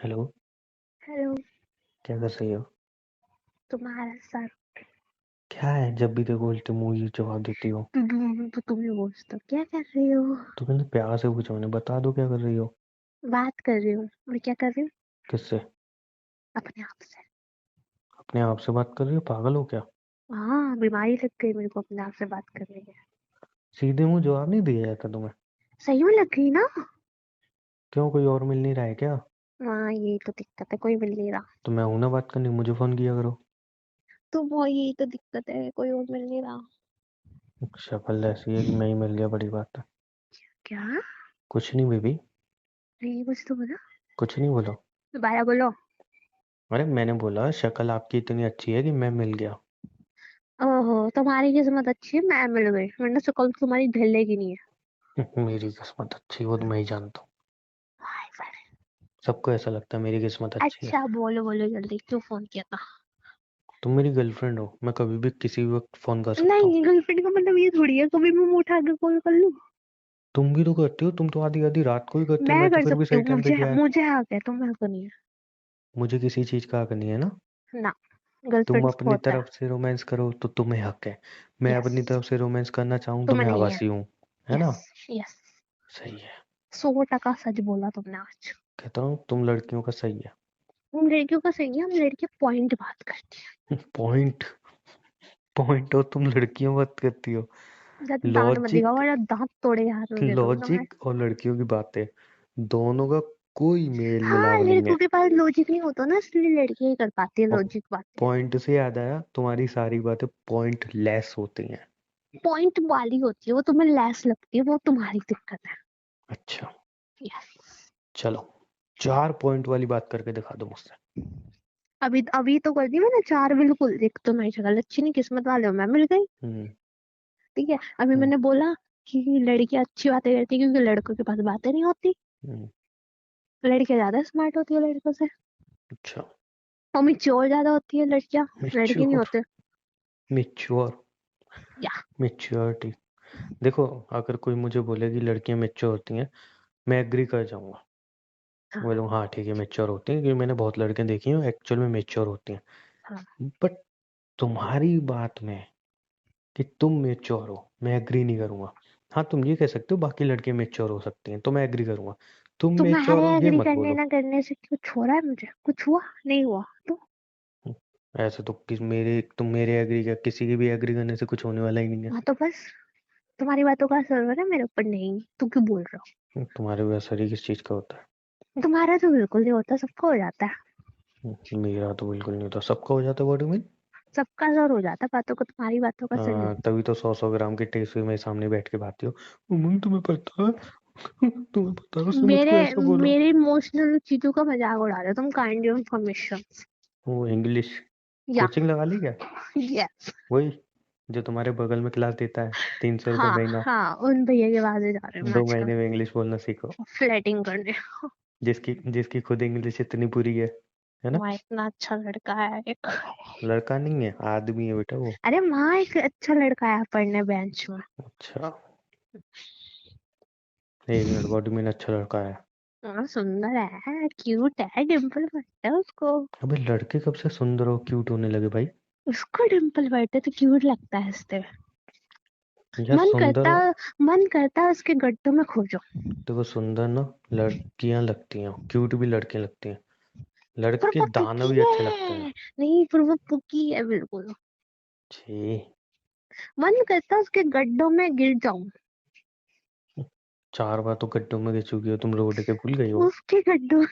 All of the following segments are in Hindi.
हेलो। हेलो। क्या कर रही हो? तुम्हारा सर। क्या है, जब भी देखो उल्टे मुंह ही जवाब देती हो। तुम ही पूछते हो क्या कर रही हो। तो मैंने प्यार से पूछा, मैंने बता दो क्या कर रही हो। बात कर रही हूँ और क्या कर रही हूँ। किससे? अपने आप से। अपने आप से बात कर रही हो? पागल हो क्या? हाँ, बीमारी लग गई मेरे को अपने आप से बात करने की। सीधे मुंह जवाब नहीं दिया जाता तुम्हें? सही में लग गई ना। क्यों, कोई और मिल नहीं रहा है क्या? हाँ, यही तो दिक्कत है, कोई मिल नहीं रहा। तो मैं हूं ना बात करनी, मुझे फोन किया करो। तो वो यही तो दिक्कत है, कोई और मिल नहीं रहा। शक्ल ऐसी है कि मैं ही मिल गया, बड़ी बात है। क्या? कुछ नहीं बेबी। नहीं, कुछ तो बोला। कुछ नहीं बोलो। दोबारा बोलो। अरे मैंने बोला शक्ल आपकी इतनी अच्छी है कि मैं मिल गया। ओहो, तुम्हारी किस्मत अच्छी है, मैं मिल गई, वरना शक्ल तुम्हारी ढलेगी नहीं है। मेरी किस्मत अच्छी हो तो मैं ही जानता हूँ। हाय फिर। सबको ऐसा लगता है मेरी किस्मत अच्छी है। अच्छा, बोलो बोलो जल्दी, क्यों फोन किया था। तुम मेरी गर्लफ्रेंड हो, मैं कभी भी किसी भी वक्त फोन कर सकता हूँ। नहीं, गर्लफ्रेंड का मतलब ये थोड़ी है कभी मैं मुंह उठा के कॉल कर लूं। तुम भी तो करती हो, तुम तो आधी आधी रात को ही करती हो, मैं मैं तो कर फिर भी सकती सही हूँ, टाइम पे मुझे किया है। मुझे हक है, तुम्हें हक नहीं मुझे किसी चीज का हक नहीं है ना। है ना। तुम गर्लफ्रेंड्स को अपनी होता है। तरफ से रोमांस करो तो तुम्हें हक है। मैं यस। अपनी तरफ से रोमांस करना चाहूँ तो तुम्हें मैं नहीं है। आवासी हूँ। है यस। ना? यस। सही है। 100% सच बोला तुमने आज। कहता हूँ तुम लड़कियों का सही है। हम लड़कियों का सही है, हम लड़के पॉइंट बात करती पॉइंट? पॉइंट और तुम लड़कियों बात करती हो? हैं। ज्यादा दांत मत दिखाओ, लॉजिक। वरना दांत तोड़े हाथ में दे दूंगी तुम्हें। लॉजिक और लड़कियों की बातें, दोनों का कोई मेल हाँ, मिलाप नहीं है। लड़कों के पास लॉजिक नहीं होता ना, इसलिए लड़कियां ही कर पाती है और लॉजिक बातें। पॉइंट से याद आया, तुम्हारी सारी बातें पॉइंट लेस होती हैं। पॉइंट वाली होती है वो, तुम्हें लेस लगती है, वो तुम्हारी दिक्कत है। अच्छा। यस। चलो, 4 पॉइंट वाली बात करके दिखा दो मुझसे। अभी अभी तो कर दी मैंने 4, बिल्कुल। एक तो मेरी शक्ल अच्छी नहीं, किस्मत वाले हो, मैं मिल गई। हम्म। ठीक है। अभी हम्म। मैंने बोला कि लड़कियां अच्छी बातें करती है क्योंकि लड़कों के पास बातें नहीं होती। हम्म। लड़कियां ज्यादा स्मार्ट होती है लड़कों से। अच्छा। और मैच्योर ज्यादा होती है लड़कियां। लड़के नहीं मिच्योर। होते। मिच्योर। या। मिच्योरिटी। देखो, अगर कोई मुझे बोले कि लड़कियां मिच्योर होती हैं, मैं एग्री कर जाऊंगा। हाँ। बोलूँ हाँ ठीक है, मिच्योर होती हैं, क्योंकि मैंने बहुत लड़कियां देखी हैं एक्चुअल में मिच्योर होती हैं। हाँ। बट तुम्हारी बात में कि तुम मेच्योर हो, मैं एग्री नहीं करूंगा। हाँ, तुम ये कह सकते हो बाकी लड़कियां मेच्योर हो सकती हैं, तो मैं एग्री करूंगा। तुम मेच्योर तुम्हारे हो ये एग्री मत करने बोलो। ना करने से कुछ हो रहा है? मुझे कुछ हुआ नहीं हुआ तो। ऐसे तो तुम मेरे एग्री का किसी की भी एग्री करने से कुछ होने वाला ही नहीं है। हाँ तो बस, तुम्हारी बातों का असर हो रहा है मेरे ऊपर, नहीं तू क्यों बोल रहा तुम्हारे भी असर ही किस चीज का होता है? हो। तुम्हारा तो बिल्कुल नहीं होता, सबका हो जाता है। मेरा तो बिल्कुल नहीं होता, सबका हो जाता है बॉडी में। सबका असर हो जाता है बातों का, तुम्हारी बातों का असर नहीं हाँ, होता। तभी तो 100-100 ग्राम की टेस्ट मेरे सामने बैठ के भाती हो। मम्मी तुम्हें पता है, तुम्हें पता है उसने मेरे मुझको ऐसा बोला। मेरे इमोशनल चीजों का मजाक उड़ा रहे हो तुम, काइंड ऑफ इन्फॉर्मेशन। वो इंग्लिश या। कोचिंग लगा ली क्या? यस। वही जो तुम्हारे बगल में क्लास देता है, 300 रुपये हाँ महीना। हाँ, उन भैया के पास ही जा रहे हैं 2 महीने आजकल। में इंग्लिश बोलना सीखो। फ्लैटिंग करने। जिसकी जिसकी खुद इंग्लिश इतनी बुरी है ना? वहाँ इतना अच्छा लड़का है एक। लड़का नहीं है, आदमी है बेटा वो। अरे वहाँ एक अच्छा लड़का है पढ़ने बेंच में। अच्छा। 1 मिनट, बॉडी में अच्छा लड़का है? हाँ, सुंदर है, क्यूट है, डिम्पल बटता है उसको। अबे लड़के कब से सुंदर और क्यूट होने लगे भाई? उसको डिम्पल बटता है तो क्यूट लगता है इससे। यार मन सुंदर करता मन करता है उसके गड्ढों में खो जाओ। देखो, सुंदर ना लड़कियां लगती हैं, क्यूट भी लड़कियां लगती हैं। पर लड़के वो दानव पुकी भी अच्छे लगते हैं। है। नहीं, पर वो पुकी है बिल्कुल। छी। मन करता है उसके गड्ढों में गिर जाऊं। 4 बार तो गड्ढों में गिर चुकी हो तुम, रोड के भूल गई हो। उसके गड्ढों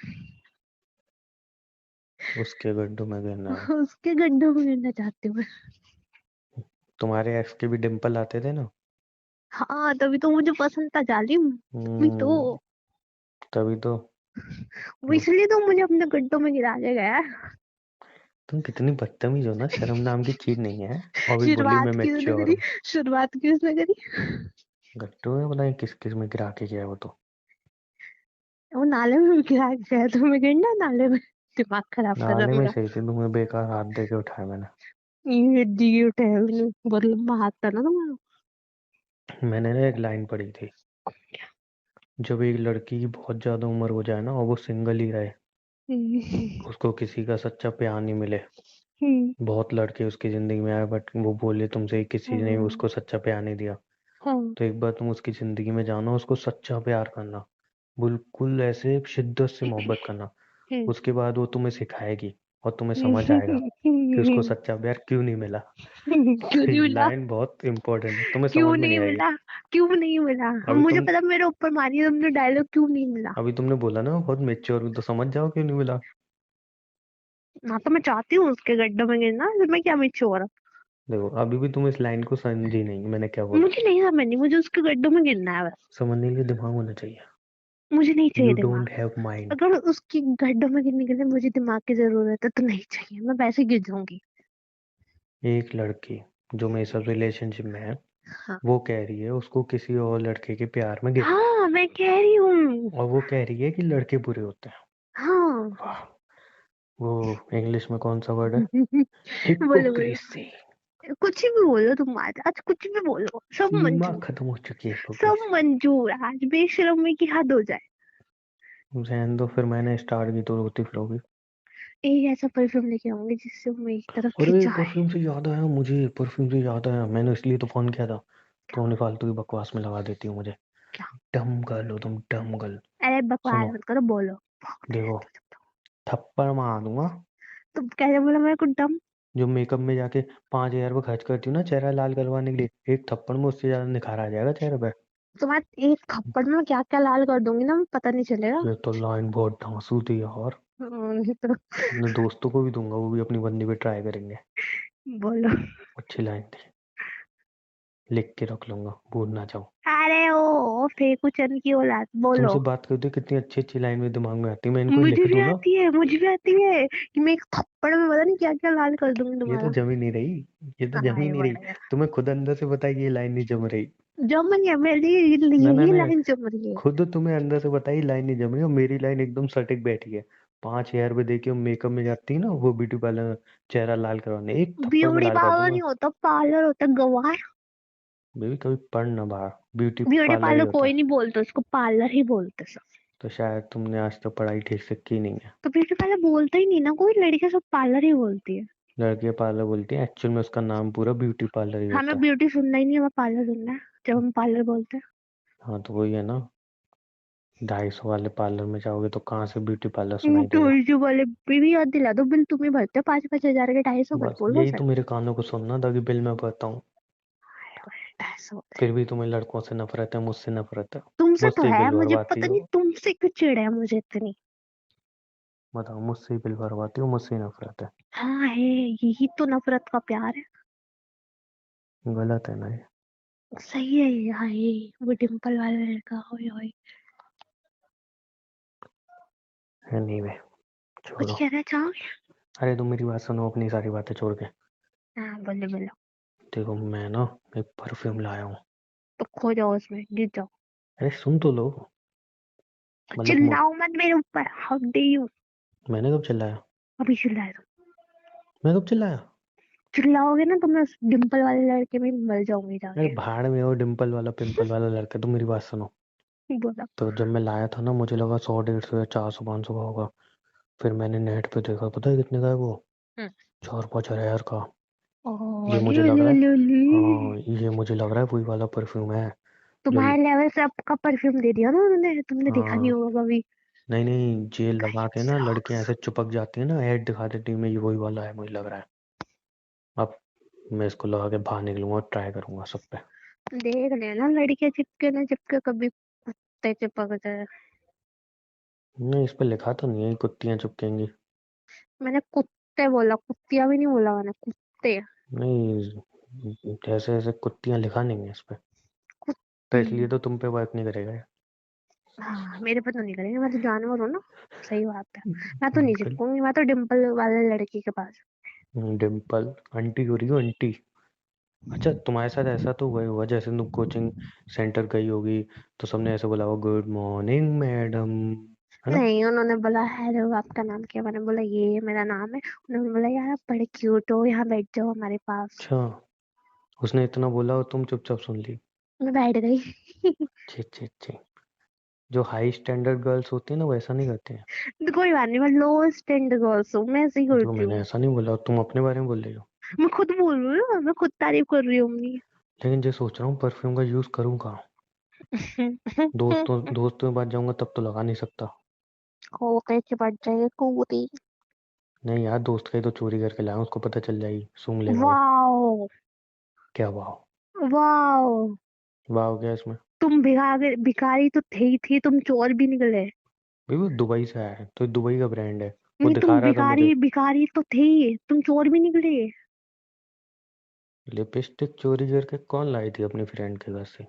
उसके गड्ढों में गिरना है? उसके गड्ढों में गिरना चाहती हूँ मैं। तुम्हारे एक्स के भी डिम्पल आते थे ना। हाँ, तभी तो मुझे पसंद था जालिम, तभी तो। हम्म। तभी तो। वो इसलिए तो मुझे अपने गड्ढों में गिरा के गया। तुम कितनी बदतमीज हो ना, शर्म नाम की चीज नहीं है। और भी बोली मैं शुरुआत किसने मैच्योर करी? हूँ। शुरुआत किसने करी? गट्टू में पता नहीं किस किस में गिरा के गया वो तो। वो नाले में भी गिरा के गया, तुम्हें गिरना नाले में? दिमाग खराब कर रहा नाले में मेरा। सही थी, तुम्हें बेकार हाथ दे के उठाया मैंने। ये डी ठहर बहुत लंबा हाथ था ना तुम्हारा। मैंने ना एक लाइन पढ़ी थी, जब एक लड़की की बहुत ज्यादा उम्र हो जाए ना और वो सिंगल ही रहे, उसको किसी का सच्चा प्यार नहीं मिले। हम्म, बहुत लड़के उसकी जिंदगी में आए बट वो बोले तुमसे किसी ने हाँ, उसको सच्चा प्यार नहीं दिया। हाँ, तो एक बार तुम उसकी जिंदगी में जाना, उसको सच्चा प्यार करना, बिल्कुल ऐसे शिद्दत से मोहब्बत करना। हम्म, उसके बाद वो तुम्हें सिखाएगी और तुम्हें समझ आएगा कि उसको क्यों सच्चा प्यार क्यों नहीं मिला। तो नहीं ये मिला? लाइन बहुत इंपॉर्टेंट है, तुम्हें क्यों समझ में नहीं नहीं आएगी। मिला? क्यों नहीं मिला? हम, अभी मुझे तुम पता मेरे ऊपर मारी है तुमने डायलॉग, क्यों नहीं मिला? अभी तुमने बोला ना बहुत मेच्योर, तो समझ जाओ क्यों नहीं मिला। ना तो मैं चाहती हूँ उसके गड्ढे में गिरना, फिर मैं क्या मिच्योर? देखो अभी भी तुम इस लाइन को समझी नहीं, मैंने क्या बोला। मुझे नहीं समझनी, मुझे उसके गड्ढों में गिरना है बस। समझने के लिए दिमाग होना चाहिए। मुझे नहीं चाहिए यू दिमाग। Don't have mind. अगर उसकी गड्ढों में गिरने के लिए मुझे दिमाग की जरूरत है तो नहीं चाहिए, मैं वैसे गिर जाऊंगी। एक लड़की जो मेरे साथ रिलेशनशिप में है, हाँ, वो कह रही है उसको किसी और लड़के के प्यार में गिरना हाँ, मैं कह रही हूँ। है, और वो कह रही है कि लड़के बुरे होते हैं। हाँ। वाह। वो इंग्लिश में कौन सा वर्ड है? बोलो बोलो, हिपोक्रेसी। कुछ भी बोलो तुम, आज कुछ भी बोलो, सब सीमा मंजूर। खत्म हो चुकी है सब हिपोक्रेसी। मंजूर, आज बेशर्मी की हद हो जाए। रहने दो, फिर मैंने स्टार्ट की तो रोती फिरोगी। एक ऐसा परफ्यूम लेके आऊंगी जिससे वो मेरी तरफ अरे खिंचाए। परफ्यूम से याद आया, मुझे परफ्यूम से याद आया, मैंने इसलिए तो फोन किया था। क्या? तो अपनी फालतू की बकवास में लगा देती हो मुझे। क्या? डम गर्ल हो तुम, डम गर्ल। अरे बकवास सुनो, मत करो, बोलो। देखो, थप्पड़ मार दूंगा। तुम कैसे बोला मेरे को डम? जो मेकअप में जाके 5,000 रुपये खर्च करती हूँ ना चेहरा लाल करवाने के लिए, एक थप्पड़ में उससे ज्यादा निखार आ जाएगा चेहरे पे। तुम्हारे एक थप्पड़ में क्या क्या लाल कर दूंगी ना, पता नहीं चलेगा। ये तो लाइन बहुत धांसू थी यार। नहीं तो। अपने दोस्तों को भी दूंगा, वो भी अपनी बंदी पे ट्राई करेंगे। बोलो। अच्छी लाइन थी, लिख के रख लूंगा, भूल ना जाऊं। अरे ओ फेकू चंद की औलाद, बोलो। तुमसे बात करते कितनी अच्छी अच्छी लाइन में दिमाग में आती है, मैं इनको मुझे लिख भी दूं ना। आती है, मुझे भी आती है कि मैं एक थप्पड़ में पता नहीं क्या क्या लाल कर दूंगी ये तो तुम्हारा। जम ही नहीं रही, ये तो जम हाँ, ही ये नहीं रही। बढ़िया। तुम्हें खुद अंदर से पता है कि ये लाइन नहीं जम रही। जम रही है मेरी, ना ना यही ना, लाइन जम रही है। खुद तुम्हें अंदर से पता है ये लाइन नहीं जम रही, और मेरी लाइन एकदम सटीक बैठी है। 5,000 रुपये देके मेकअप में जाती है ना वो ब्यूटी पार्लर, चेहरा लाल करवाने, एक थप्पड़ में ब्यूटी लाल कर पार्लर दूंगा। नहीं होता, पार्लर होता है, गवार। बेबी कभी पढ़ ना बाहर, ब्यूटी ब्यूटी पार्लर ही पार्लर होता कोई है। नहीं बोलता उसको, पार्लर ही बोलते सब। तो शायद तुमने आज तक पढ़ाई ठीक से की नहीं है। तो ब्यूटी पार्लर बोलता ही नहीं ना कोई, लड़कियां सब पार्लर ही बोलती है। लड़कियां पार्लर बोलती हैं, एक्चुअल में उसका नाम पूरा ब्यूटी पार्लर ही होता हमें है। ब्यूटी सुनना ही नहीं, हमें पार्लर सुनना है जब हम पार्लर बोलते हैं। हाँ तो वही है ना, 250 वाले पार्लर में जाओगे तो कहाँ से ब्यूटी पार्लर सुनाई तो देगा। जो वाले भी याद दिला दो, बिल तुम ही भरते हो, 5-5 हजार के, 250 मत बस बोलो यही सर। तो मेरे कानों को सुनना था कि बिल में भरता हूँ। 250 होता है। फिर भी तुम्हें लड़कों से नफरत है, मुझसे नफरत है। तुमसे तो मुझसे ही है, बिल मुझे भरवाती पता हो। नहीं तुमसे क्यों चिढ़ है मुझे इतनी। बताओ, मुझसे ही बिल भरवाती हो, मुझसे ही नफरत है। हाँ है, यही तो नफरत का प्यार है। गलत है ना ये। सही है ये, हाँ ये वो डिम्पल वाला लड़का, होय होय। एनीवे, कुछ छोड़ो। कहना चाहोगे? अरे तुम मेरी बात सुनो, अपनी सारी बातें छोड़ के। हाँ, बोलो बोलो। देखो मैं ना एक परफ्यूम लाया हूँ। तो खो जाओ उसमें, गिर जाओ। अरे सुन तो लो। मतलब चिल्लाओ मत मेरे ऊपर, हाउ डे यू। मैंने कब चिल्लाया? अभी चिल्लाए तुम। मैं कब चिल्लाया? चिल्लाओगे ना तो मैं उस डिम्पल वाले लड़के में मर जाऊंगी अरे जाके। भाड़ में हो डिम्पल वाला पिंपल वाला लड़का, तुम मेरी बात सुनो। बोला। तो जब मैं लाया था ना, मुझे लगा 100 150 या 400 500 का होगा। फिर मैंने नेट पे देखा, पता है कितने का है वो? हम्म। 4 5 हज़ार का। ओ ये मुझे ले लग ले रहा है, ले ले। हाँ ये मुझे लग रहा है वही वाला परफ्यूम है। जो, तुम्हारे लेवल से आपका परफ्यूम दे दिया ना उन्होंने, तुमने देखा नहीं हाँ, होगा कभी। नहीं नहीं, जेल लगा के गाइस ना लड़कियां रॉक्स। ऐसे चिपक जाती है ना, ऐड दिखा देती है, मैं ये वही वाला है मुझे लग रहा है। अब मैं इसको लगा के बाहर निकलूंगा और ट्राई करूंगा सब पे। देख लेना, लड़के चिपके ना चिपके, कभी कुत्ते चिपक जाए। नहीं, इस पे लिखा तो नहीं है कि कुत्तियां चिपकेंगी। मैंने कुत्ते बोला, कुत्तियां भी नहीं बोला मैंने, कुत्ते। नहीं, जैसे ऐसे कुत्तियां लिखा नहीं है इस पे। तो कुत्ती। इसलिए तो तुम पे वर्क नहीं करेगा ये। हाँ, मेरे पे तो नहीं करेंगे, मैं तो जानवर हूँ ना। सही बात है। मैं तो नहीं बिल्कुल। चिपकूंगी, मैं तो डिम्पल वाले लड़की के पास। डिम्पल आंटी हो रही हो आंटी। अच्छा तुम्हारे साथ ऐसा तो हुआ ही हुआ, जैसे तुम कोचिंग सेंटर गई होगी तो सबने ऐसे बोला होगा गुड मॉर्निंग मैडम, है ना? नहीं, उन्होंने बोला हेलो आपका नाम क्या, मैंने बोला ये मेरा नाम है, उन्होंने बोला यार आप बड़े क्यूट हो, यहाँ बैठ जाओ हमारे पास। अच्छा, उसने इतना बोला और तुम चुपचाप सुन ली? मैं बैठ गई। छी छी छी। जो हाई स्टैंडर्ड गर्ल्स होती है ना, वो ऐसा नहीं करती है। तो कोई बात नहीं, मैं लो स्टैंडर्ड गर्ल्स हूँ, मैं ऐसे ही तो करती मैंने हूँ। ऐसा नहीं बोला, तुम अपने बारे में बोल रही हो। मैं खुद बोल रही हूँ, मैं खुद तारीफ कर रही हूँ अपनी। लेकिन जो सोच रहा हूँ परफ्यूम का यूज करूँ कहाँ। दोस्तों के पास जाऊंगा तब तो लगा नहीं सकता। खोके चिपट जाएगी कूदी। नहीं यार, दोस्त का ही तो चोरी करके लाया, उसको पता चल जाएगी, सूंघ लेगा वो। वाओ। क्या वाह। वाओ। वाह हो गया इसमें। तुम भिखारी भिखारी तो थे ही थे, तुम चोर भी निकले। भाई वो दुबई से आया है, तो दुबई का ब्रांड है। वो नहीं, तुम दिखा रहा था मुझे। भिखारी भिखारी तो थे ही, तुम चोर भी निकले। लिपस्टिक चोरी करके कौन लाई थी अपनी फ्रेंड के घर से।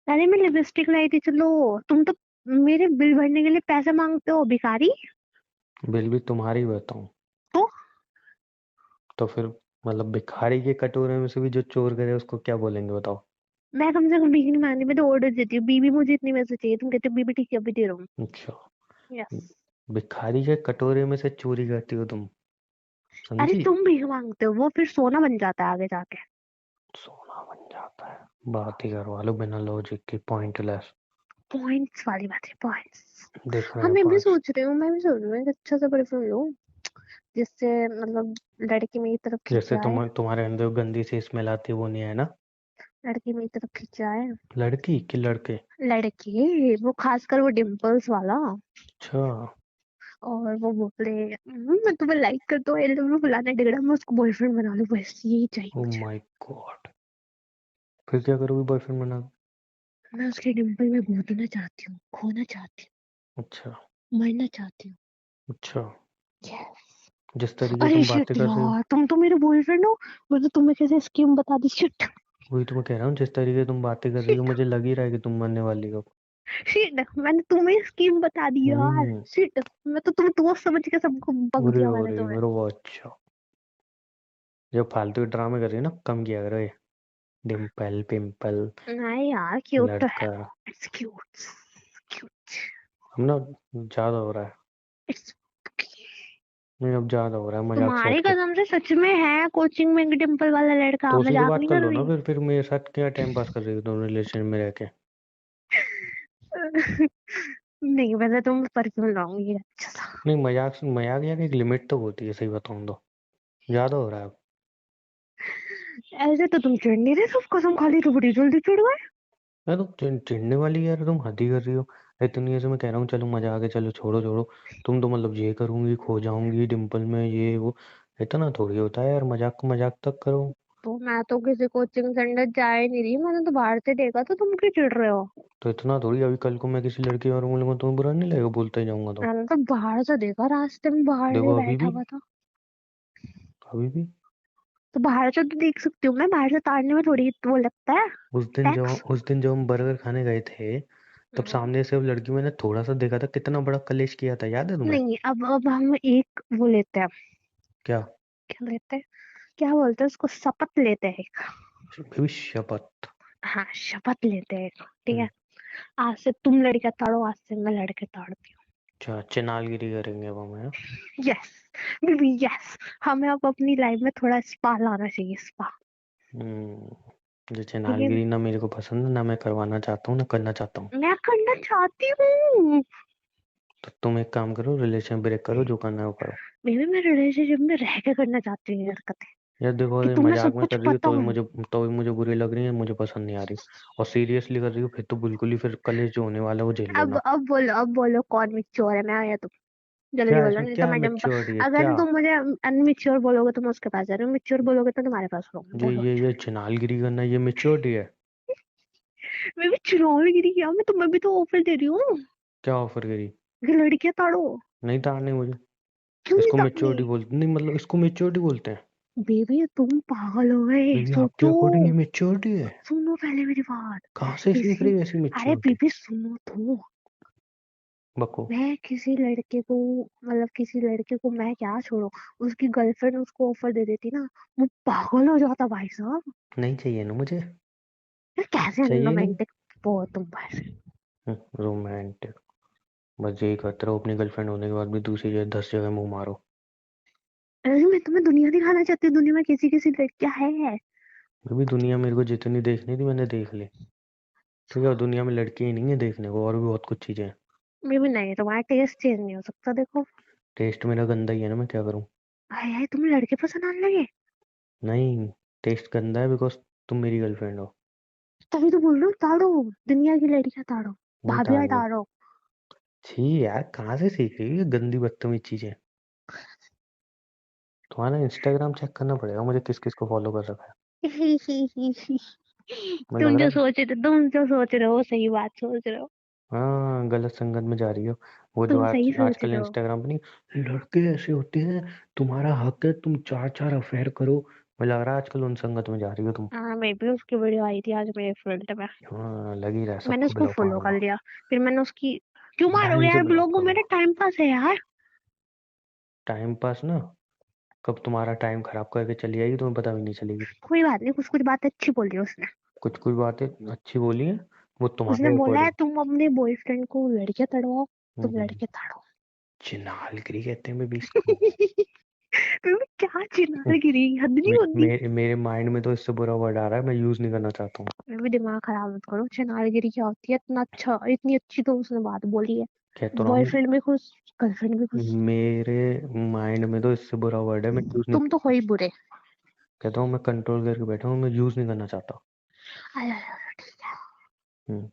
अरे मैं लिपस्टिक लाई थी, चलो। तुम तो मेरे बिल भरने के लिए पैसे मांगते हो भिखारी। बिल भी तुम्हारी बताऊं। तो तो फिर मतलब भिखारी के कटोरे में से भी जो चोर करे उसको क्या बोलेंगे बताओ। मैं कम से कम भीख नहीं मांगती, मैं तो ऑर्डर देती हूँ, बीबी मुझे इतनी पैसे चाहिए, तुम कहते हो बीबी ठीक है अभी दे रहा हूँ। अच्छा। यस। भिखारी के कटोरे में से चोरी करती हो तुम। अरे समझी। तुम भीख मांगते हो, वो फिर सोना बन जाता है आगे जाके। सोना बन जाता है। बात ही करवा लो बिना लॉजिक की, पॉइंटलेस। पॉइंट्स वाली बात है, पॉइंट्स। देख रहे हाँ, हैं मैं भी पांच। सोच रही हूँ, एक अच्छा सा परफ्यूम लूँ, जिससे मतलब लड़की मेरी तरफ खिंच जैसे जाए। तुम्हारे अंदर गंदी सी स्मेल आती है, वो नहीं है ना। लड़की मेरी तरफ खिंच जाए। लड़की कि लड़के। लड़के, वो खासकर वो डिम्पल्स वाला। अच्छा। और वो बोले, मैं तुम्हें लाइक करता हूँ, आई लव यू फलाना ढिगड़ा, मैं उसको बॉयफ्रेंड बना लूँ, बस यही चाहिए ओ मुझे। My God. फिर क्या करोगी बॉयफ्रेंड बना के? मैं उसके डिम्पल में घुटना चाहती हूँ, खोना चाहती अच्छा। हूँ, मरना चाहती हूँ। अच्छा। Yes. जिस तरीके अरे तुम बातें शिट कर रही हो। यार, तुम तो मेरे बॉयफ्रेंड हो, मैं तो तुम्हें कैसे स्कीम बता दी, शिट। वही तो मैं कह रहा हूँ, जिस तरीके तुम बातें कर रही हो शिट। मुझे लग ही रहा है कि तुम मरने वाली हो। शिट, मैंने तुम्हें स्कीम बता दी यार, हम्म। शिट। मैं तो तुम दोस्त समझ के सबको बक अरे दिया मैंने अरे तुम्हें। मेरे वो अच्छा। जब फालतू के ड्रामे कर रही है ना, कम किया करो ये। डिम्पल पिंपल। नहीं यार, क्यूट तो है लड़का। वो, इट्स क्यूट। क्यूट। हम ना, ज्यादा हो रहा है। इट्स। नहीं अब ज्यादा हो रहा है, मजाक से तुम्हारी हटके। कसम से सच में है कोचिंग में एक डिम्पल वाला लड़का, तो उसी से मजाक बात नहीं कर कर लो ना, रही। फिर मेरे साथ क्या टाइम पास कर रही हो दोनों रिलेशन में रह के। नहीं, वैसे तुम परफ्यूम लाऊंगी अच्छा सा। नहीं मजाक मजाक यार, एक लिमिट तो होती है, सही बताऊं तो। ज्यादा हो रहा है अब। ऐसे तो तुम चिढ़ नहीं रहे, सब कसम खा ली तो बड़ी जल्दी चिढ़ गए। यार तुम चिढ़ने वाली यार, तुम हद ही कर रही हो। इतनी ऐसे मैं कह रहा हूँ चलो मजाक है, चलो छोड़ो छोड़ो। तुम तो मतलब ये करूंगी, खो जाऊंगी डिम्पल में, ये वो। इतना थोड़ी होता है यार, मजाक को मजाक तक करो। तो मैं तो किसी कोचिंग सेंटर जा ही नहीं रही, मैंने तो बाहर से देखा, तो तुम क्यों चिढ़ रहे हो। तो इतना थोड़ी, अभी कल को मैं किसी लड़की और मिलूंगा तुम्हें बुरा नहीं लगेगा, बोलते ही जाऊंगा तो। मैंने तो बाहर से देखा, रास्ते में बाहर से देखो अभी बैठा भी। हुआ था। अभी भी। तो बाहर से तो देख सकती हूँ, मैं बाहर से ताड़ने में थोड़ी वो लगता है। टैक्स। उस दिन जब हम बर्गर खाने गए थे, तब सामने से वो लड़की, मैंने थोड़ा सा देखा था, कितना बड़ा कलेश किया था, याद है तुम्हें। नहीं, अब हम एक वो लेते हैं। क्या। क्या लेते हैं, क्या बोलते हैं उसको, शपथ लेते हैं एक। भविष्यपत। हाँ, शपथ लेते हैं एक, ठीक है। हम्म। आज से तुम लड़का ताड़ो, आज से मैं लड़के ताड़ती अच्छा, चिनालगिरी करेंगे अब हम, हैं? हूँ। यस। Baby yes. हमें अब अपनी लाइफ में थोड़ा स्पा लाना चाहिए, स्पा। जो ठीक है। चिनालगिरी ना मेरे को पसंद है, ना मैं करवाना चाहता हूँ, ना करना चाहता हूँ। मैं करना चाहती हूँ। तो तुम एक काम करो, रिलेशन ब्रेक करो, जो करना है वो करो। बेबी मैं रिलेशनशिप में रह के करना चाहती हूँ ये हरकतें, यार देखो, कि अगर तुम्हें मजाक सब में कुछ कर रही हो पता हो। तो भी मुझे बुरी लग रही है, मुझे पसंद नहीं आ रही। और सीरियसली कर रही हो फिर तो बिल्कुल ही, फिर कलेश जो होने वाला है वो झेल लेना। अब बोलो कौन मिच्योर है, मैं या तुम। जल्दी क्या बोलो, इसमें, नहीं तो क्या मैं डिम्पल। मेच्योरिटी है अगर क्या। तुम मुझे अनमिच्योर बोलोगे तो मैं उसके पास जा रही हूँ, मिच्योर बोलोगे तो तुम्हारे पास रहूंगी, बोलो। ये चिनालगिरी करना, ये मेच्योरिटी है। मैं भी चुनाव गिरी क्या, मैं तुम्हें भी तो ऑफर दे रही हूँ क्या ऑफर करी। कि लड़कियां ताड़ो। नहीं ताड़नी मुझे। क्यों नहीं इसको ताड़नी। मेच्योरिटी बोलते नहीं, मतलब इसको मेच्योरिटी बोलते हैं। बेबी तुम पागल हो गए, बेबी आपके सोचो। अकॉर्डिंग ये मेच्योरिटी है। सुनो पहले मेरी बात। कहाँ से सीख किसी। रही है ऐसी अरे मेच्योरिटी। बेबी सुनो तो। बको। मैं किसी लड़के को, मतलब किसी लड़के को मैं क्या छोड़ू, उसकी गर्लफ्रेंड उसको ऑफर दे देती ना, वो पागल हो जाता भाई साहब। नहीं चाहिए ना मुझे। यार कैसे चाहिए नहीं। रोमांटिक हो तुम बस। रोमांटिक। बस यही करते रहो, अपनी गर्लफ्रेंड होने के बाद भी दूसरी जगह 10 जगह मुंह मारो। अरे मैं तुम्हें दुनिया दिखाना चाहती हूँ, दुनिया में किसी किसी लड़कियां है। अभी दुनिया मेरे को जितनी देखनी थी मैंने देख ली। ठीक है, और दुनिया में लड़की ही नहीं है देखने को, और भी बहुत कुछ चीजें हैं। मैं भी नहीं, तुम्हारा टेस्ट चेंज नहीं हो सकता देखो। टेस्ट मेरा गंदा ही है ना, मैं क्या करूँ। हाय हाय, तुम्हें लड़के पसंद आने लगे। नहीं, टेस्ट गंदा है बिकॉज तुम मेरी गर्लफ्रेंड हो। तभी तो बोल रही हूँ, ताड़ो। दुनिया की लड़कियां ताड़ो। नहीं भाभियां ताड़ूंगा। ताड़ो। छी यार, कहाँ से सीख रही है ये गंदी बदतमीज चीजें। तुम्हारा इंस्टाग्राम चेक करना पड़ेगा मुझे, किस किस को फॉलो कर रखा है। मुझे लग तुम रहा जो है। सोच रहे, तुम जो सोच रहे हो सही बात सोच रहे हो। हाँ, गलत संगत में जा रही हो। वो जो तुम आज सही सोच आजकल रहे हो। इंस्टाग्राम पे नहीं, लड़के ऐसे होते हैं, तुम्हारा हक है तुम चार चार अफेयर करो। मुझे लग रहा है आजकल उन संगत में जा रही हो तुम। हाँ, मैं भी उसकी वीडियो आई थी आज मेरे फ्रंट में। हाँ, लग ही रहा है, मैंने सबको उसको ब्लॉक फॉलो कर मारूंगा। लिया। फिर मैंने उसकी। क्यों मारोगे ढंग से यार ब्लॉक ब्लॉग, वो मेरा करूंगा। टाइम पास है यार। टाइम पास ना, कब तुम्हारा टाइम खराब करके चली जाएगी तुम्हें पता भी नहीं चलेगी। कोई बात नहीं, कुछ कुछ बात अच्छी बोली उसने। कुछ कुछ बातें अच्छी बोली है, वो उसने तुम्हारे बोला है अकॉर्डिंग। तुम अपने बॉयफ्रेंड को लड़के तड़वाओ। तुम लड़के ताड़ो। चिन्हालगिरी कहते हैं मैं भी इसको। तुम्हें क्या चिल्ला गिरी, हद नहीं होती। मेरे माइंड में तो इससे बुरा वर्ड आ रहा है, मैं यूज नहीं करना चाहता हूँ। मैं भी दिमाग खराब मत करो, चिनारगिरी क्या होती है, इतना अच्छा, इतनी अच्छी तो उसने बात बोली है। कह तो रहा हूँ, बॉयफ्रेंड भी खुश। गर्लफ्रेंड भी खुश। मेरे माइंड में तो इससे बुरा वर्ड है, मैं यूज नहीं तुम तो हो करता। ही बुरे। कहता हूँ मैं कंट्रोल करके बैठा हूँ, मैं यूज नहीं करना चाहता। आया, आया, ठीक है। हम्म।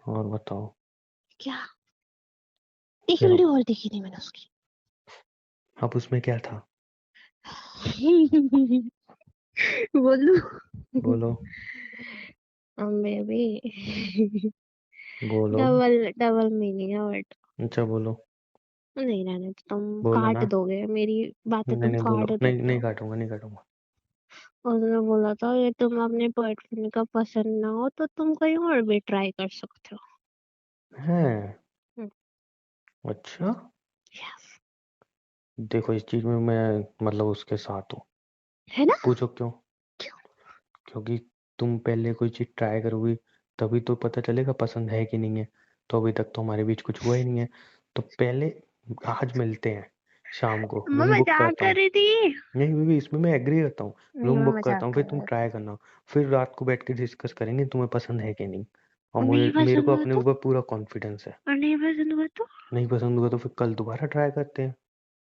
और बताओ। क्या। एक क्या। वीडियो और देखी थी मैंने उसकी। अब उसमें क्या था। बोलू। बोलो। बेबी। बोलो। डबल डबल मीनिंग है बट। अच्छा बोलो। नहीं रहने तो तुम बोलो काट ना। दोगे मेरी बातें, नहीं तुम नहीं बोलो, काट नहीं देते नहीं हो। काटूंगा, नहीं काटूंगा। उसने बोला था ये तुम अपने बॉयफ्रेंड का पसंद ना हो तो तुम कहीं और भी ट्राई कर सकते हो। है। हम्म, अच्छा। yes। देखो इस चीज में मैं मतलब उसके साथ हूँ। है ना। पूछो क्यों। क्यों। क्योंकि तुम पहले कोई चीज ट्राई करोगी, तभी तो पता चलेगा पसंद है कि नहीं है। तो अभी तक तो हमारे बीच कुछ हुआ ही नहीं है। तो पहले आज मिलते हैं, शाम को मैं रूम बुक मजाक करता कर हूँ। रही थी। नहीं बीबी, इसमें मैं एग्री करता हूँ। नहीं, रूम मैं बुक करता मजाक हूँ, कर फिर तुम रहा ट्राई करना। फिर रात को बैठ के डिस्कस करेंगे तुम्हें पसंद है कि नहीं। और था। मुझे नहीं मेरे पसंद को हुआ अपने तो। ऊपर पूरा कॉन्फिडेंस है। और नहीं पसंद हुआ तो। नहीं पसंद हुआ तो फिर कल दोबारा ट्राई करते हैं।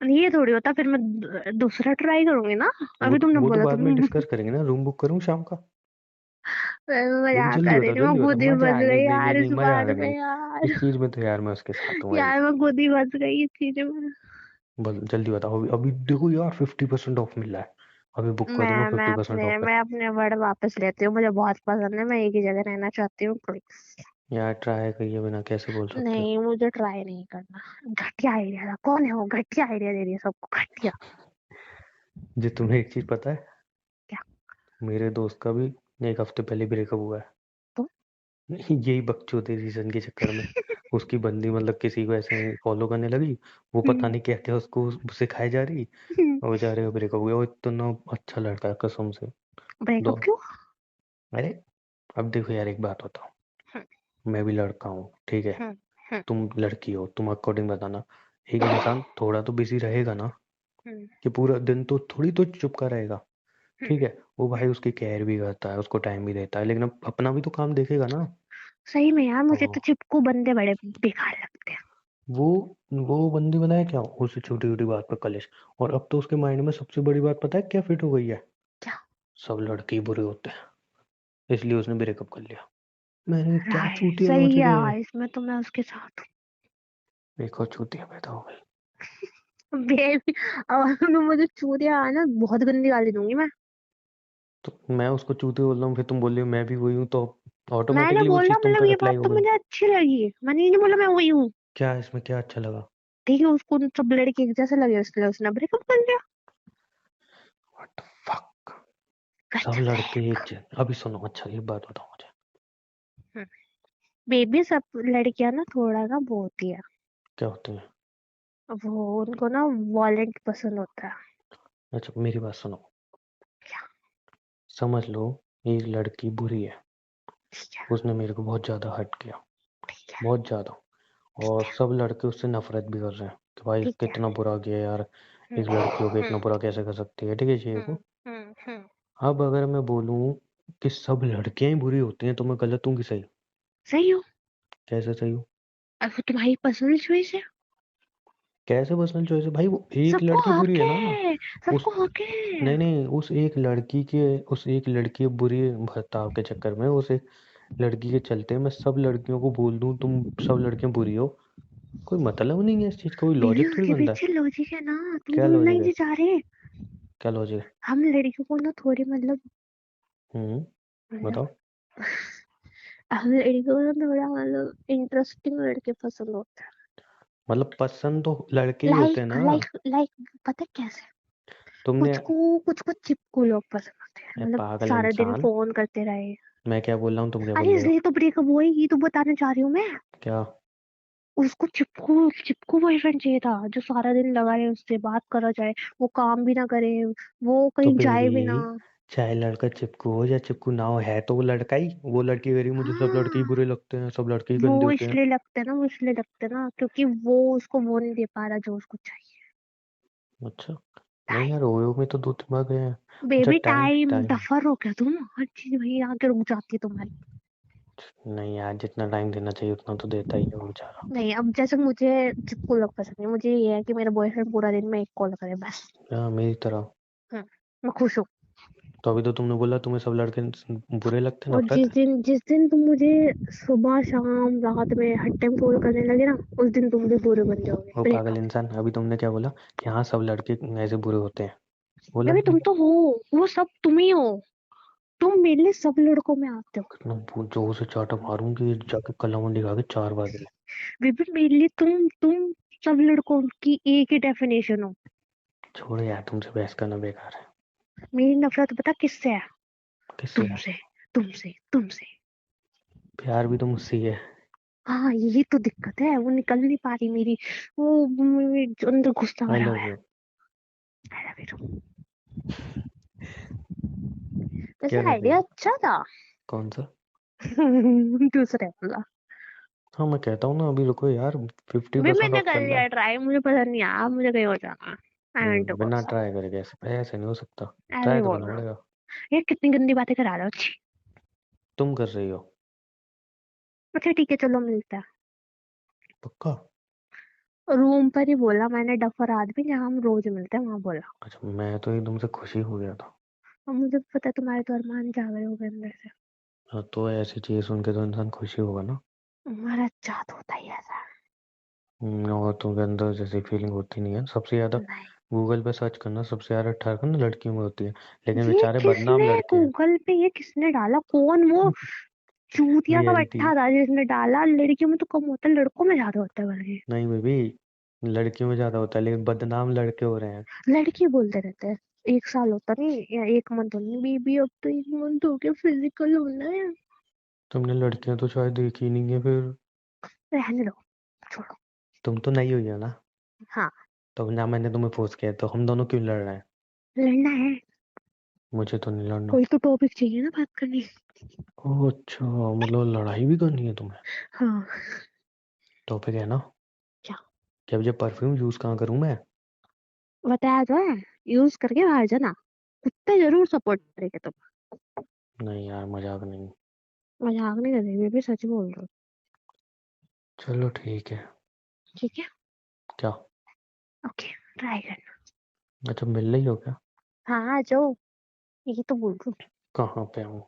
ये थोड़ी होता, फिर मैं दूसरा ट्राई करूंगी ना। अभी तुमने वो तो बोला बाद में तुम। डिस्कस करेंगे ना, रूम बुक करूँ शाम का। मैं बोलो मजाक जल्दी कर रही बताओ, थी, मैं जल्दी बताओ, खुद ही मजा फंस आ नहीं, गई नहीं नहीं यार नहीं, इस मजा आ बात में नहीं। यार। इस चीज में तो यार मैं उसके साथ हूँ भाई। यार मैं खुद ही फंस गई इस चीज में। बोल जल्दी बताओ, अभी अभी देखो यार 50% ऑफ मिल रहा है। अभी बुक कर दूंगा मैं मैं 50% अपने ऑफ पे। मैं अपने वर्ड वापस लेती हूँ, मुझे बहुत पसंद है, मैं एक ही जगह रहना चाहती हूँ प्लीज। यार ट्राई किए बिना कैसे बोल सकते हो। नहीं, मुझे ट्राई नहीं करना। घटिया आइडिया था, कौन है वो घटिया आइडिया दे रही है सबको, घटिया। जी तुम्हें एक चीज पता है, क्या। मेरे दोस्त का भी एक हफ्ते पहले ब्रेकअप हुआ है। तो। यही बकचोदी रीजन के चक्कर में। उसकी बंदी मतलब किसी को ऐसे फॉलो करने लगी, वो पता नहीं क्या क्या उसको सिखाई जा रही, और बेचारे का ब्रेकअप हो गया। वो इतना अच्छा लड़का है कसम से। दो। ब्रेकअप क्यों। अरे, अब देखो यार एक बात बताओ, हम्म, मैं भी लड़का हूँ ठीक है, हम्म, हम्म, तुम लड़की हो, तुम अकॉर्डिंग बताना। एक इंसान थोड़ा तो बिजी रहेगा ना, हम्म, कि पूरा दिन तो थोड़ी तो चुप का रहेगा। हम्म, ठीक है, वो भाई हम्म। उसकी केयर भी करता है, उसको टाइम भी देता है, लेकिन अब अपना भी तो काम देखेगा ना। सही में यार, मुझे तो हाँ। चिपकू बंदे बड़े बेकार लगते हैं। वो वो बंदी बनाए क्या, उस छोटी छोटी बात पर कलेश। और अब तो उसके माइंड में सबसे बड़ी बात पता है क्या फिट हो गई है। क्या। सब लड़के ही बुरे होते हैं, इसलिए उसने ब्रेकअप कर लिया। मैंने क्या राइट, चूतिया सही नोच रहे हैं। है, इसमें तो मैं उसके साथ एक और चूतिया पैदा हो गई। हूँ बेबी। अब मैं मुझे चूतिया आना, बहुत गंदी गाली दूंगी मैं। तो मैं उसको चूतिया बोल रहा हूँ, फिर तुम बोल रही हो मैं भी वही हूँ, तो मैंने ऑटोमेटिकली वो बोला, चीज़ तुम मतलब पर ये अप्लाई बात हो तो गई। मुझे अच्छी लगी, मैंने ये नहीं बोला मैं वही हूँ। क्या इसमें क्या अच्छा लगा। ठीक है, उसको सब लड़के एक जैसे लगे इसलिए उसने ब्रेकअप कर लिया। What the fuck. सब गजब है। लड़के एक जैसे, अभी सुनो, अच्छा एक बात बताओ मुझे। बेबी, सब लड़कियां ना थोड़ा ना वो होती है। क्या होते हैं। वो उनको ना वॉलेंट पसंद होता है। अच्छा मेरी बात सुनो। क्या। समझ लो एक लड़की बुरी है, ठीक है। उसने मेरे को बहुत ज्यादा हर्ट किया, ठीक है। बहुत ज्यादा। ठीक और है। सब लड़के उससे नफरत भी कर रहे हैं कि भाई ठीक है। कितना बुरा किया यार, हम्म, एक लड़की हो के इतना हम्म, बुरा कैसे कर सकती है, ठीक है चाहिए हम्म, को। हम्म, अब अगर मैं बोलूं कि सब लड़कियां ही बुरी होती हैं, तो मैं गलत हूँ कि सही। सही हो। कैसे सही हूँ। अब वो तुम्हारी पर्सनल चॉइस है। कैसे पर्सनल चॉइस है भाई? वो एक सबको लड़की बुरी हक है ना। है, उस सबको हक है। नहीं नहीं, उस एक लड़की बुरी बर्ताव के चक्कर में, उस एक लड़की के चलते मैं सब लड़कियों को बोल दूं तुम सब लड़कियां बुरी हो? कोई मतलब नहीं है इस चीज का, कोई बेबी लॉजिक थोड़ी उसके बनता है। पीछे लॉजिक है ना, तुम क्या भूलना लॉजिक ही है? नहीं चाह रहे। क्या लॉजिक है? हम लड़कियों को ना थोड़ी मतलब हम्म। मतलब बताओ। हम लड़कियों को ना थोड़ा मतलब इंटरेस्टिंग लड़के पसंद होते हैं। मतलब पसंद तो लड़के ही होते हैं लाइक ना। लाइक लाइक पता है कैसे, तुमने कुछ को चिपकू लोग पसंद होते हैं, ए, मतलब पागल सारा दिन इंसान, फोन करते रहे। मैं क्या बोल रहा हूँ तुम क्या बोल अरे रहे हो? इसलिए तो ब्रेकअप हुआ ही, ये तो बताने जा रही हूँ मैं। क्या? उसको चिपकू चिपकू बॉयफ्रेंड चाहिए था, जो सारा दिन लगा रहे, उससे बात करा जाए, वो काम भी ना करे, वो तो कहीं जाए बेबी, भी ना। चाहे लड़का चिपकू हो या चिपकू ना हो, है तो वो लड़का ही। वो लड़की कह रही मुझे सब लड़के ही हाँ, बुरे लगते हैं, सब लड़के ही गंदे वो होते हैं। इसलिए लगते हैं ना, वो इसलिए लगते हैं ना, क्योंकि वो उसको वो नहीं दे पा रहा जो उसको चाहिए। अच्छा। नहीं टाइम। यार, ओयो में तो दो दिमाग है। अच्छा, baby time time time. Duffer हो क्या तुम, हर चीज वही आके रुक जाती है तुम्हारी। नहीं यार, जितना टाइम देना चाहिए उतना तो देता ही है वो बेचारा। नहीं, अब जैसे मुझे चिपकू लोग पसंद नहीं, मुझे ये है कि मेरा बॉयफ्रेंड पूरा दिन में एक कॉल करे बस। हाँ, मेरी तरह। हम्म, मैं खुश हूँ। तो अभी तो तुमने बोला तुम्हें सब लड़के बुरे लगते हैं, और नफरत है। जिस दिन तुम मुझे सुबह शाम रात में हर टाइम कॉल करने लगे ना, उस दिन तुम मुझे बुरे बन जाओगे, वो पागल ब्रेकअप। इंसान, अभी तुमने क्या बोला कि हाँ सब लड़के ऐसे बुरे होते हैं? बोला बेबी कि तुम तो हो, वो सब तुम ही हो, तुम मेरे लिए सब लड़कों में आते हो। कितना जोर से चाटा मारूंगी जाके कला मंडी खा के 4 बजे। बेबी मेरे लिए तुम सब लड़कों की एक ही डेफिनेशन हो। छोड़ो यार, तुमसे बहस करना बेकार है। मेरी नफरत पता किससे है? किससे है? तुमसे, तुमसे। प्यार भी तो मुझसे ही है। हाँ यही तो दिक्कत है, वो निकल नहीं पा रही मेरी, वो मेरे जो अंदर गुस्सा आई भरा हुआ लव है। You. I love you too। क्या वैसे कर रही आइडिया हो? अच्छा था। कौन सा? दूसरे वाला। हाँ, मैं कहता हूँ ना, अभी रुको यार, 50% मैंने ऑफ कर चल रहा लिया है। ट्राई, मुझे पसंद नहीं आया, मुझे कहीं और जाना। आई वांट टू गो बिना सम, ट्राई करे कैसे? ऐसे नहीं हो सकता। ऐसे ही ट्राई तो बोल करना रहा हूँ। पड़ेगा। यार कितनी गंदी बातें करा रहा हो, छी। तुम कर रही हो। अच्छा ठीक है, चलो मिलता पक्का? है, रूम पर ही बोला मैंने, डफर आदमी जहाँ हम रोज मिलते हैं वहां बोला। अच्छा, मैं तो एकदम से खुशी हो गया था। और मुझे पता है तुम्हारे तो अरमान जाग रहे होंगे अंदर से। हाँ, तो ऐसी चीज सुन के तो इंसान खुशी होगा ना। तुम्हारा जादू होता ही ऐसा। और तुमके अंदर जैसी फीलिंग होती नहीं है सबसे ज्यादा। नहीं, गूगल पे सर्च करना, सबसे ज्यादा ठरकन ना लड़कियों में होती है। लेकिन ये बेचारे बदनाम किसने लड़के हैं। गूगल पे, ये किसने डाला, कौन वो चूतिया का रियलिटी। बट्टा था जिसने डाला? लड़कियों में तो कम होता है, लड़कों में ज्यादा होता है बल्कि। नहीं बेबी, लड़कियों में ज्यादा होता है लेकिन बदनाम लड़के हो रहे हैं। लड़की बोलते रहते हैं एक साल होता नहीं या एक मंथ होनी, बीबी अब तो एक मंथ हो गया, फिजिकल होना है। तुमने लड़कियां तो शायद देखी नहीं है फिर। रहने दो, छोड़ो। तुम तो नहीं हुई हो ना। हाँ, तो ना मैंने तुम्हें फोर्स किया, तो हम दोनों क्यों लड़ रहे हैं? लड़ना है, मुझे तो नहीं लड़ना। कोई तो टॉपिक चाहिए ना बात करने की। ओह अच्छा, मतलब लड़ाई भी करनी है तुम्हें? हाँ। टॉपिक है ना? क्या? कि अब ये परफ्यूम यूज कहाँ करूँ मैं? बताया तो है, यूज करके बाहर जाना, कुत्ते जरूर सपोर्ट करेंगे तुम। नहीं यार, मजाक नहीं। मजाक नहीं कर रही बेबी, सच बोल रही हूँ। चलो ठीक है। ठीक है। क्या? ओके, ट्राई करना। अच्छा, मिल रही हो क्या? हाँ आ जाओ, यही तो बोल रही कहाँ पे हूँ? हूँ,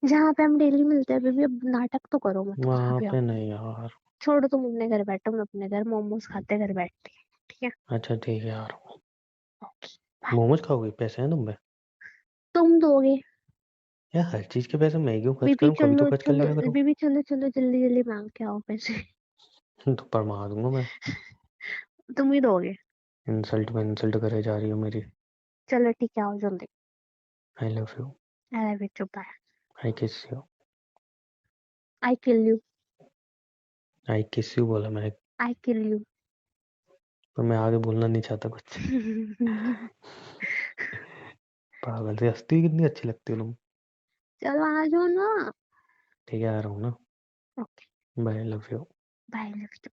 जहाँ पे हम डेली मिलते हैं बेबी, अब नाटक तो करो मत, वहां वहां पे आओ। पे नहीं यार। छोड़ो, तुम अपने घर बैठो, मैं अपने घर मोमोज खाते घर बैठती हूँ। ठीक है। अच्छा ठीक है यार। Okay bye. मोमोज खाओगे? पैसे हैं तुम पे? तुम दोगे? यार हर चीज के पैसे मैं क्यों खर्च बेबी करूँ, कभी तो चलो खर्च कर चलो, लिया करो। बेबी चलो चलो, जल्दी जल्दी मांग के आओ पैसे। तो परमा दूंगा मैं। तुम ही दोगे। इंसल्ट में इंसल्ट करे जा रही हो मेरी। चलो ठीक है, आओ जल्दी। I love you. I love you, bye. I kiss you. I kill you. I kiss you बोला मैंने। आई किल यू। पर मैं आगे बोलना नहीं चाहता कुछ। पागल से हंसती कितनी अच्छी लगती हो तुम। चलो आ जाओ ना। ठीक है, आ रहा हूँ ना। Okay bye, love you. Bye, love you.